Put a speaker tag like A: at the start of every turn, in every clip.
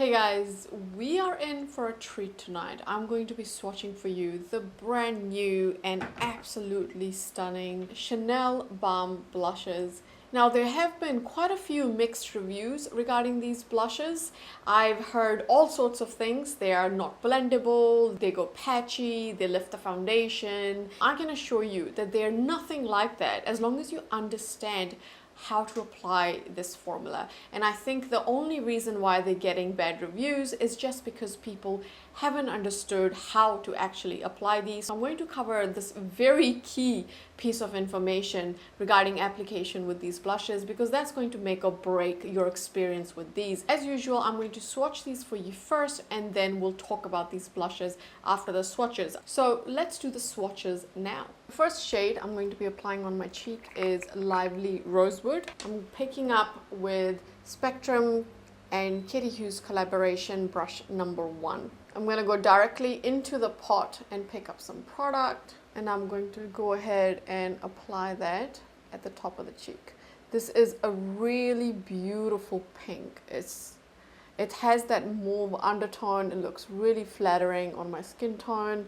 A: Hey guys, we are in for a treat tonight. I'm going to be swatching for you the brand new and absolutely stunning Chanel Balm blushes. Now there have been quite a few mixed reviews regarding these blushes. I've heard all sorts of things. They are not blendable, they go patchy, they lift the foundation. I can assure you that they're nothing like that as long as you understand how to apply this formula. And I think the only reason why they're getting bad reviews is just because people haven't understood how to actually apply these. I'm going to cover this very key piece of information regarding application with these blushes because that's going to make or break your experience with these. As usual, I'm going to swatch these for you first and then we'll talk about these blushes after the swatches. So let's do the swatches now. The first shade I'm going to be applying on my cheek is Lively Rosewood. I'm picking up with Spectrum and Katie Hughes collaboration brush number 1. I'm going to go directly into the pot and pick up some product, and I'm going to go ahead and apply that at the top of the cheek. This is a really beautiful pink. It has that mauve undertone. It looks really flattering on my skin tone.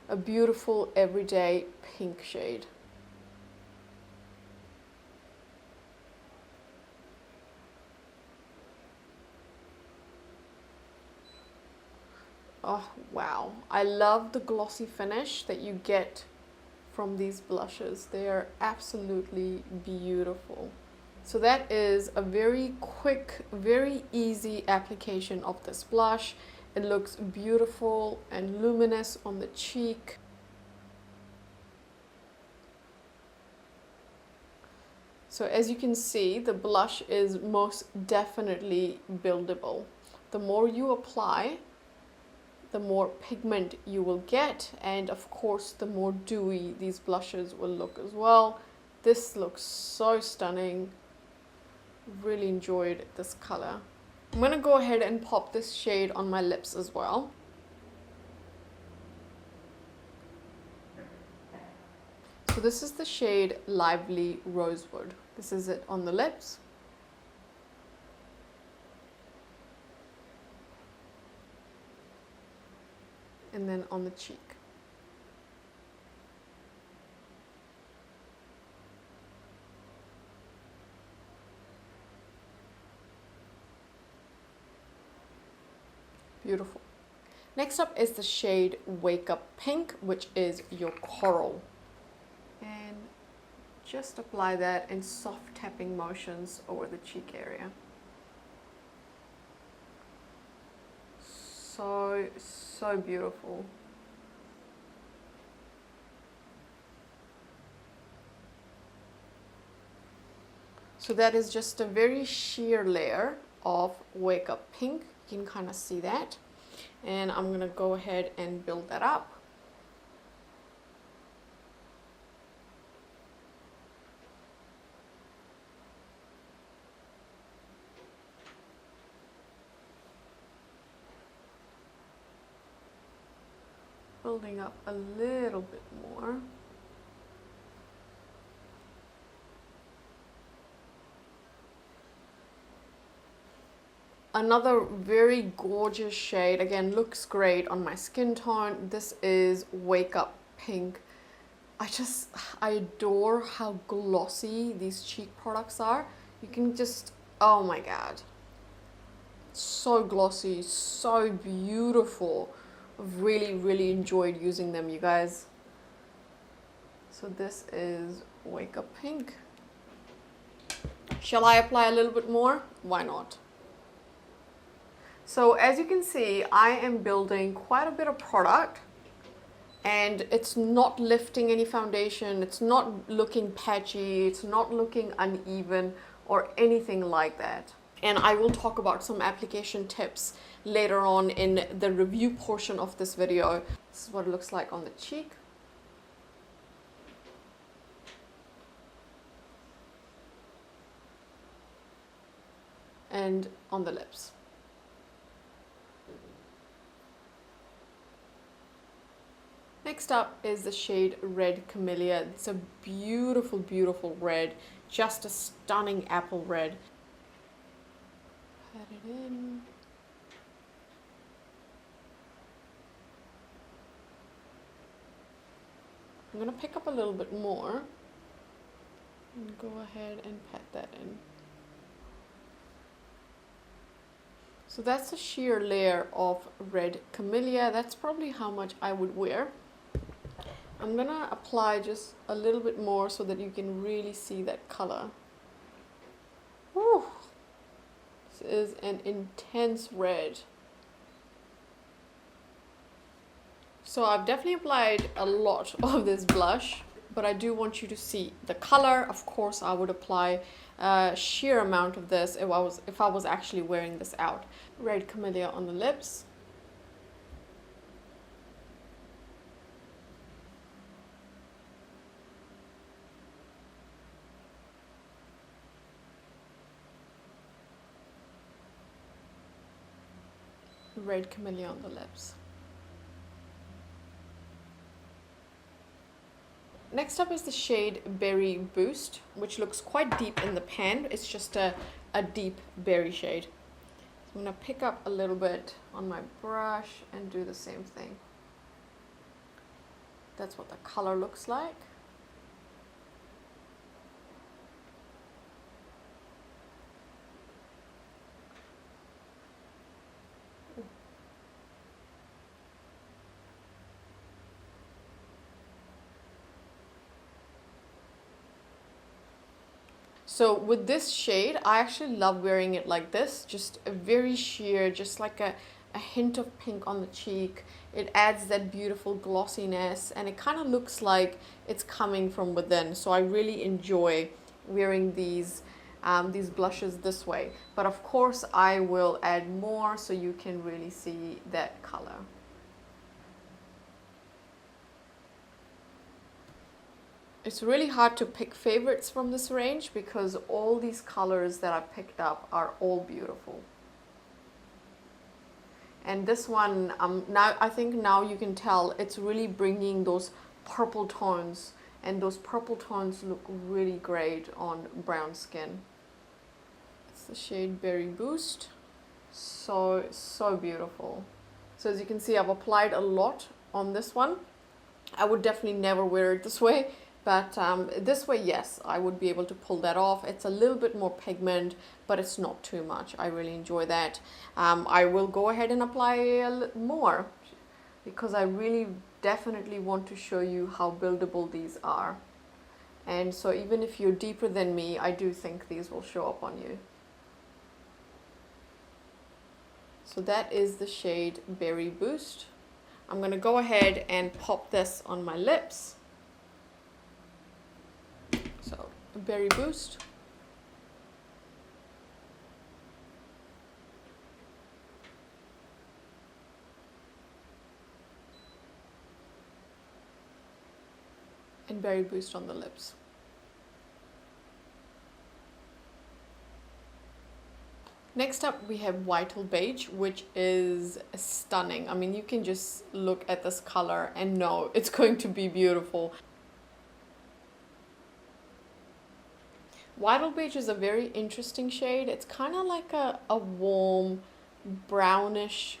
A: A beautiful everyday pink shade. Oh wow, I love the glossy finish that you get from these blushes. They are absolutely beautiful. So that is a very quick, very easy application of this blush. It looks beautiful and luminous on the cheek. So as you can see, the blush is most definitely buildable. The more you apply, the more pigment you will get, and of course the more dewy these blushes will look as well. This looks so stunning. Really enjoyed this color. I'm gonna go ahead and pop this shade on my lips as well. So this is the shade Lively Rosewood. This is it on the lips. And then on the cheek. Beautiful. Next up is the shade Wake Up Pink, which is your coral. And just apply that in soft tapping motions over the cheek area. So beautiful. So that is just a very sheer layer of Wake Up Pink. You can kind of see that. And I'm gonna go ahead and build that up. Building up a little bit more. Another very gorgeous shade, again looks great on my skin tone. This is Wake Up Pink. I adore how glossy these cheek products are. You can just, oh my god. So glossy, so beautiful. I've really enjoyed using them, you guys. So this is Wake Up Pink. Shall I apply a little bit more? Why not? So as you can see, I am building quite a bit of product and it's not lifting any foundation. It's not looking patchy. It's not looking uneven or anything like that. And I will talk about some application tips later on in the review portion of this video. This is what it looks like on the cheek. And on the lips. Next up is the shade Red Camellia. It's a beautiful red, just a stunning apple red. Pat it in. I'm gonna pick up a little bit more and go ahead and pat that in. So that's a sheer layer of Red Camellia. That's probably how much I would wear. I'm gonna apply just a little bit more so that you can really see that color. Whew. This is an intense red. So I've definitely applied a lot of this blush, but I do want you to see the color. Of course, I would apply a sheer amount of this if I was actually wearing this out. Red Camellia on the lips. Red Camellia on the lips. Next up is the shade Berry Boost, which looks quite deep in the pan. It's just a deep berry shade. So I'm going to pick up a little bit on my brush and do the same thing. That's what the color looks like. So with this shade, I actually love wearing it like this, just a very sheer, just like a hint of pink on the cheek. It adds that beautiful glossiness and it kind of looks like it's coming from within. So I really enjoy wearing these blushes this way. But of course I will add more so you can really see that color. It's really hard to pick favorites from this range because all these colors that I picked up are all beautiful. And this one, I think now you can tell it's really bringing those purple tones, and those purple tones look really great on brown skin. It's the shade Berry Boost. So beautiful. So as you can see, I've applied a lot on this one. I would definitely never wear it this way. But this way, yes, I would be able to pull that off. It's a little bit more pigment, but it's not too much. I really enjoy that. I will go ahead and apply more because I really definitely want to show you how buildable these are. And so even if you're deeper than me, I do think these will show up on you. So that is the shade Berry Boost. I'm going to go ahead and pop this on my lips. So, Berry Boost. And Berry Boost on the lips. Next up we have White Beige, which is stunning. I mean, you can just look at this color and know it's going to be beautiful. White Beige is a very interesting shade. It's kind of like a warm brownish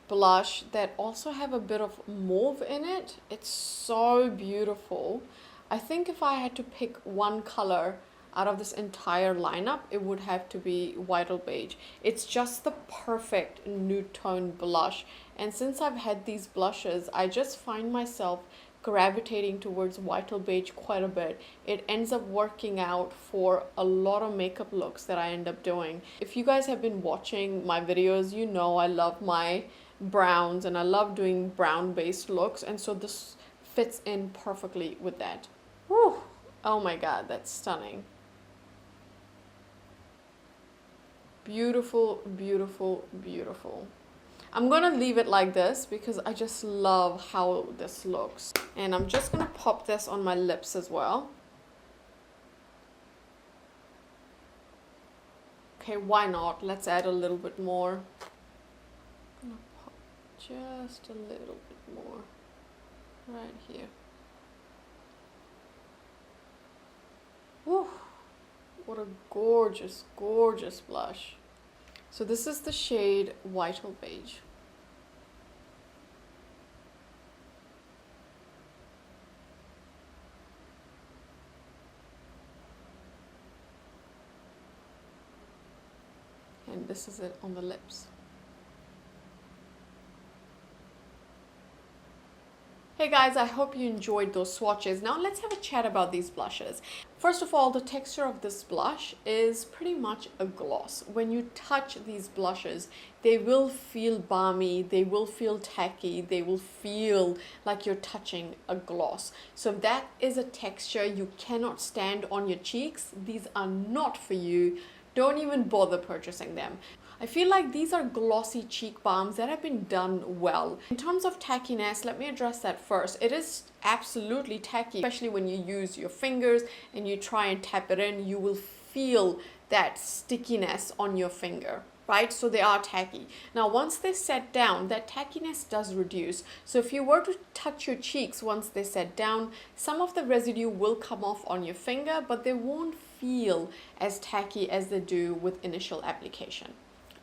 A: blush that also have a bit of mauve in it. It's so beautiful. I think if I had to pick one color out of this entire lineup, it would have to be White Beige. It's just the perfect nude tone blush. And since I've had these blushes, I just find myself gravitating towards White Beige quite a bit. It ends up working out for a lot of makeup looks that I end up doing. If you guys have been watching my videos, you know I love my browns and I love doing brown based looks, and so this fits in perfectly with that. Whew. Oh my god, that's stunning. Beautiful, beautiful, beautiful. I'm gonna leave it like this because I just love how this looks. And I'm just gonna pop this on my lips as well. Okay, why not? Let's add a little bit more. I'm gonna pop just a little bit more right here. Whew. What a gorgeous, gorgeous blush. So this is the shade White Beige. this is it on the lips. Hey guys, I hope you enjoyed those swatches. Now let's have a chat about these blushes. First of all, the texture of this blush is pretty much a gloss. When you touch these blushes, they will feel balmy, they will feel tacky, they will feel like you're touching a gloss. So if that is a texture you cannot stand on your cheeks, these are not for you. Don't even bother purchasing them. I feel like these are glossy cheek balms that have been done well. In terms of tackiness, let me address that first. It is absolutely tacky, especially when you use your fingers and you try and tap it in, you will feel that stickiness on your finger, right? So they are tacky. Now, once they set down, that tackiness does reduce. So if you were to touch your cheeks once they set down, some of the residue will come off on your finger, but they won't feel as tacky as they do with initial application.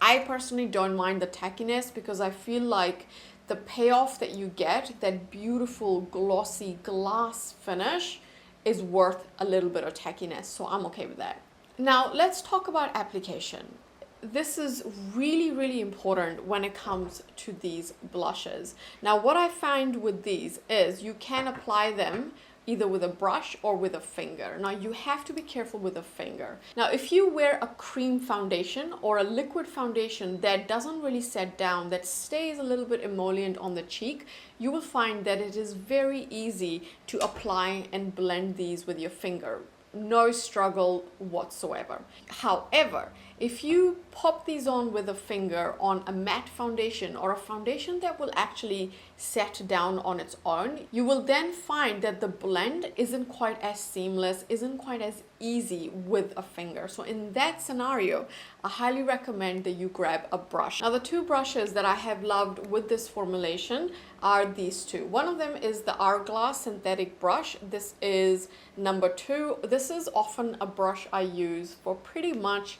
A: I personally don't mind the tackiness because I feel like the payoff that you get, that beautiful glossy glass finish, is worth a little bit of tackiness, so I'm okay with that. Now let's talk about application. This is really important when it comes to these blushes. Now what I find with these is you can apply them either with a brush or with a finger. Now you have to be careful with a finger. Now if you wear a cream foundation or a liquid foundation that doesn't really set down, that stays a little bit emollient on the cheek, you will find that it is very easy to apply and blend these with your finger. No struggle whatsoever. However, if you pop these on with a finger on a matte foundation or a foundation that will actually set down on its own, you will then find that the blend isn't quite as seamless, isn't quite as easy with a finger. So in that scenario, I highly recommend that you grab a brush. Now the two brushes that I have loved with this formulation are these two. One of them is the Hourglass synthetic brush. This is number 2. This is often a brush I use for pretty much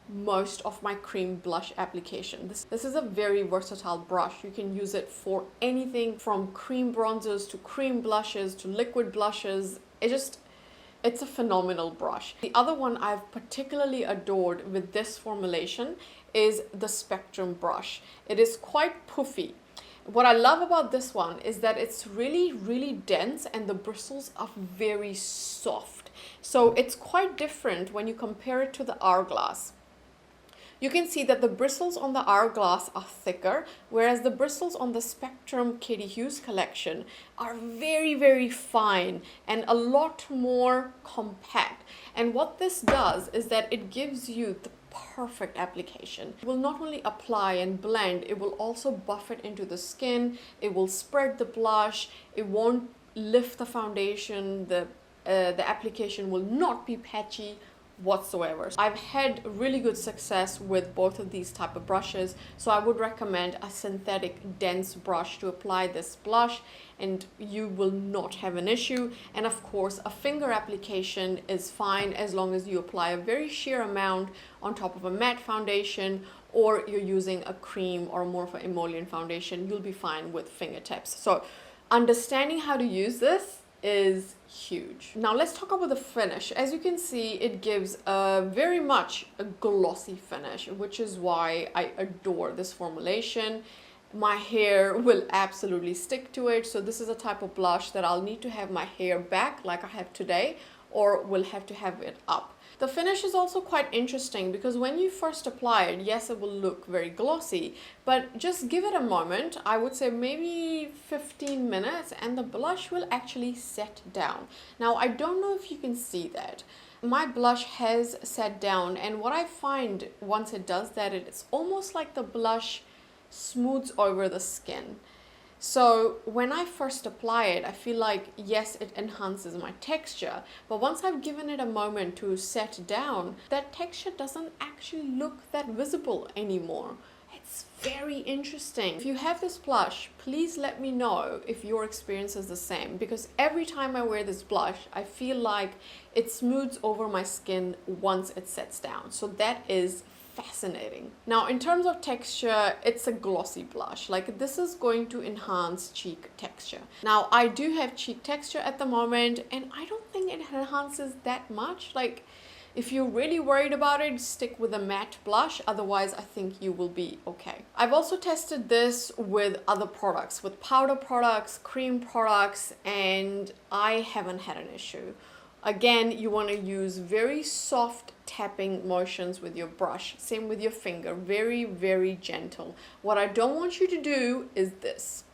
A: most of my cream blush application. This is a very versatile brush. You can use it for anything from cream bronzers to cream blushes to liquid blushes. It's a phenomenal brush. The other one I've particularly adored with this formulation is the Spectrum brush. It is quite puffy. What I love about this one is that it's really dense and the bristles are very soft. So it's quite different when you compare it to the Hourglass. You can see that the bristles on the Hourglass are thicker, whereas the bristles on the Spectrum Katie Hughes collection are very fine and a lot more compact. And what this does is that it gives you the perfect application. It will not only apply and blend, it will also buff it into the skin, it will spread the blush, it won't lift the foundation, the application will not be patchy whatsoever. I've had really good success with both of these type of brushes, so I would recommend a synthetic dense brush to apply this blush and you will not have an issue. And of course a finger application is fine as long as you apply a very sheer amount on top of a matte foundation, or you're using a cream or more of an emollient foundation, you'll be fine with fingertips. So understanding how to use this is huge. Now let's talk about the finish. As you can see, it gives very much a glossy finish, which is why I adore this formulation. My hair will absolutely stick to it, so this is a type of blush that I'll need to have my hair back like I have today, or will have to have it up. The finish is also quite interesting because when you first apply it, yes, it will look very glossy, but just give it a moment. I would say maybe 15 minutes and the blush will actually set down. Now, I don't know if you can see that. My blush has set down, and what I find once it does that, it's almost like the blush smooths over the skin. So when I first apply it, I feel like, yes, it enhances my texture, but once I've given it a moment to set down, that texture doesn't actually look that visible anymore. It's very interesting. If you have this blush, please let me know if your experience is the same, because every time I wear this blush, I feel like it smooths over my skin once it sets down. So that is fascinating. Now, in terms of texture, it's a glossy blush. Like, this is going to enhance cheek texture. Now, I do have cheek texture at the moment, and I don't think it enhances that much. Like, If you're really worried about it, stick with a matte blush. Otherwise, I think you will be okay. I've also tested this with other products, with powder products, cream products, and I haven't had an issue. Again, you want to use very soft tapping motions with your brush. Same with your finger, very, very gentle. What I don't want you to do is this.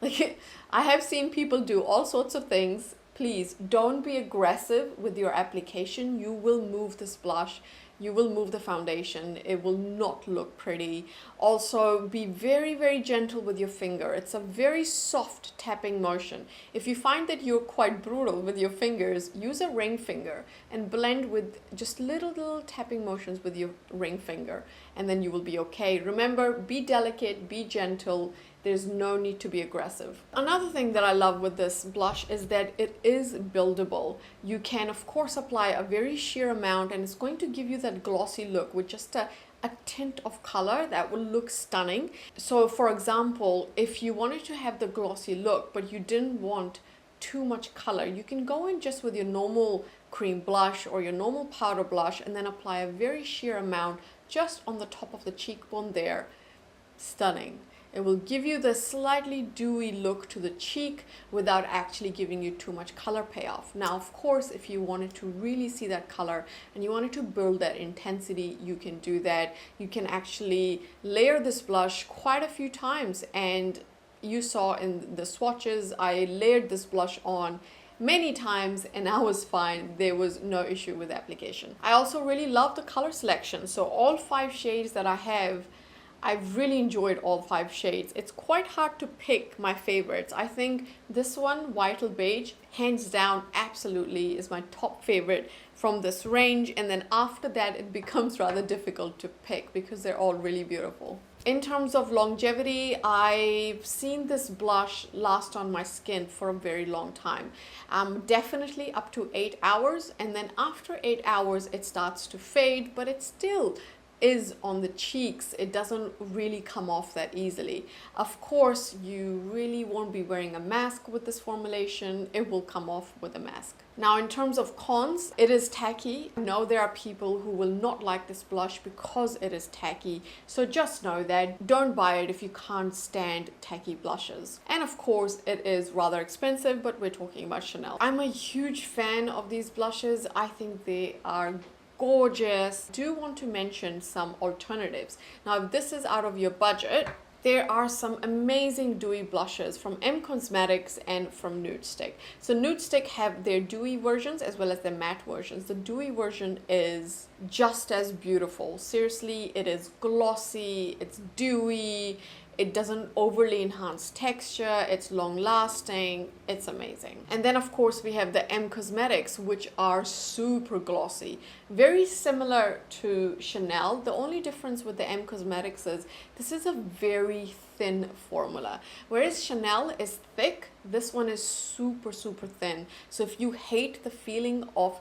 A: Like, I have seen people do all sorts of things. Please don't be aggressive with your application. You will move this blush. You will move the foundation. It will not look pretty. Also, be very, very gentle with your finger. It's a very soft tapping motion. If you find that you're quite brutal with your fingers, use a ring finger and blend with just little tapping motions with your ring finger, and then you will be okay. Remember, be delicate, be gentle. There's no need to be aggressive. Another thing that I love with this blush is that it is buildable. You can, of course, apply a very sheer amount, and it's going to give you that glossy look with just a tint of color that will look stunning. So, for example, if you wanted to have the glossy look, but you didn't want too much color, you can go in just with your normal cream blush or your normal powder blush and then apply a very sheer amount just on the top of the cheekbone there. Stunning. It will give you the slightly dewy look to the cheek without actually giving you too much color payoff. Now, of course, if you wanted to really see that color and you wanted to build that intensity, you can do that. You can actually layer this blush quite a few times, and you saw in the swatches, I layered this blush on many times and I was fine. There was no issue with application. I also really love the color selection. So all 5 shades that I have, I've really enjoyed all 5 shades. It's quite hard to pick my favorites. I think this one, Vital Beige, hands down absolutely is my top favorite from this range, and then after that it becomes rather difficult to pick because they're all really beautiful. In terms of longevity, I've seen this blush last on my skin for a very long time. Definitely up to 8 hours, and then after 8 hours it starts to fade, but it still is on the cheeks. It doesn't really come off that easily. Of course, you really won't be wearing a mask with this formulation. It will come off with a mask. Now, in terms of cons, it is tacky. I know there are people who will not like this blush because it is tacky. So just know that. Don't buy it if you can't stand tacky blushes. And of course, it is rather expensive, but we're talking about Chanel. I'm a huge fan of these blushes. I think they are gorgeous. Do want to mention some alternatives. Now, if this is out of your budget, there are some amazing dewy blushes from M Cosmetics and from Nudestix. So Nudestix have their dewy versions as well as their matte versions. The dewy version is just as beautiful. Seriously, it is glossy, it's dewy, it doesn't overly enhance texture, it's long lasting, it's amazing. And then of course we have the M Cosmetics, which are super glossy, very similar to Chanel. The only difference with the M Cosmetics is this is a very thin formula, whereas Chanel is thick. This one is super thin. So if you hate the feeling of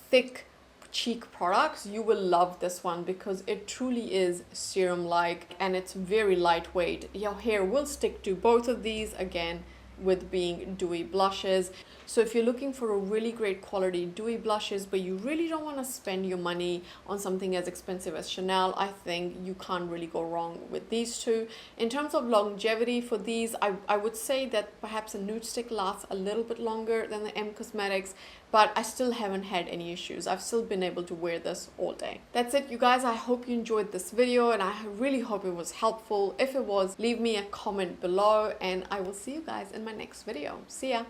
A: thick cheek products, you will love this one because it truly is serum like and it's very lightweight. Your hair will stick to both of these, again with being dewy blushes. So if you're looking for a really great quality dewy blushes but you really don't want to spend your money on something as expensive as Chanel, I think you can't really go wrong with these two. In terms of longevity for these, I would say that perhaps a Nudestix lasts a little bit longer than the M Cosmetics, but I still haven't had any issues. I've still been able to wear this all day. That's it, you guys. I hope you enjoyed this video and I really hope it was helpful. If it was, leave me a comment below and I will see you guys in my next video. See ya.